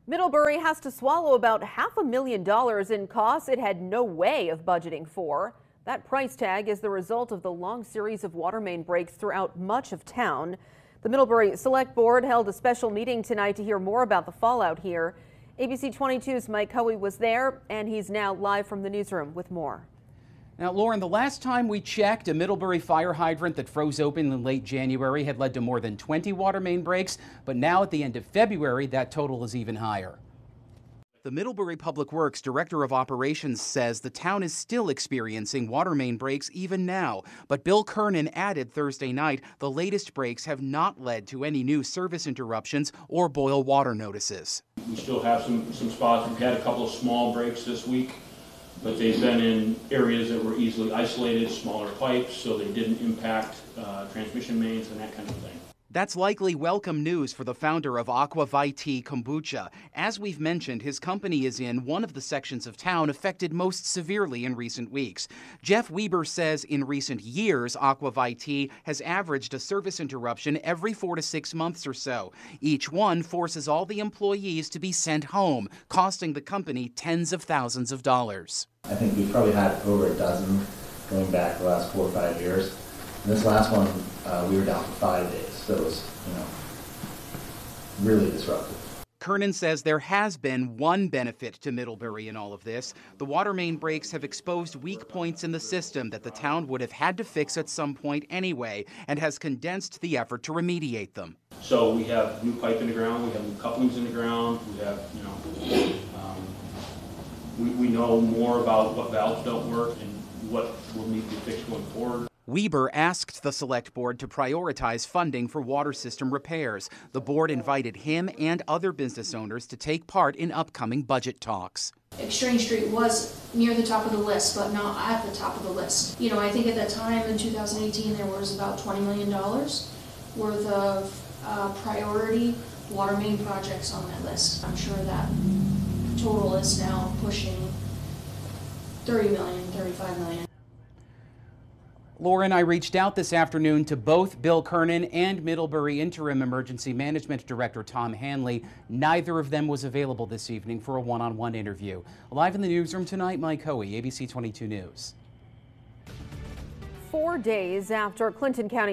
Middlebury has to swallow about $500,000 in costs it had no way of budgeting for. That price tag is the result of the long series of water main breaks throughout much of town. The Middlebury Select Board held a special meeting tonight to hear more about the fallout here. ABC 22's Mike Hoey was there, and he's now live from the newsroom with more. Now, Lauren, the last time we checked, a Middlebury fire hydrant that froze open in late January had led to more than 20 water main breaks, but now at the end of February, that total is even higher. The Middlebury Public Works Director of Operations says the town is still experiencing water main breaks even now, but Bill Kernan added Thursday night the latest breaks have not led to any new service interruptions or boil water notices. We still have some spots. We've had a couple of small breaks this week, but they've been in areas that were easily isolated, smaller pipes, so they didn't impact transmission mains and that kind of thing. That's likely welcome news for the founder of Aqua Vitae Kombucha. As we've mentioned, his company is in one of the sections of town affected most severely in recent weeks. Jeff Weber says in recent years, Aqua Vitae has averaged a service interruption every 4 to 6 months or so. Each one forces all the employees to be sent home, costing the company tens of thousands of dollars. I think we've probably had over a dozen going back the last 4 or 5 years. And this last one, we were down for 5 days. So it was, really disruptive. Kernan says there has been one benefit to Middlebury in all of this. The water main breaks have exposed weak points in the system that the town would have had to fix at some point anyway, and has condensed the effort to remediate them. So we have new pipe in the ground, we have new couplings in the ground, we have, we know more about what valves don't work and what will need to be fixed going forward. Weber asked the Select Board to prioritize funding for water system repairs. The board invited him and other business owners to take part in upcoming budget talks. Exchange Street was near the top of the list, but not at the top of the list. I think at that time in 2018 there was about $20 million worth of priority water main projects on that list. I'm sure that total is now pushing 30 million, 35 million. Lauren, I reached out this afternoon to both Bill Kernan and Middlebury Interim Emergency Management Director Tom Hanley. Neither of them was available this evening for a one-on-one interview. Live in the newsroom tonight, Mike Hoey, ABC 22 News. 4 days after Clinton County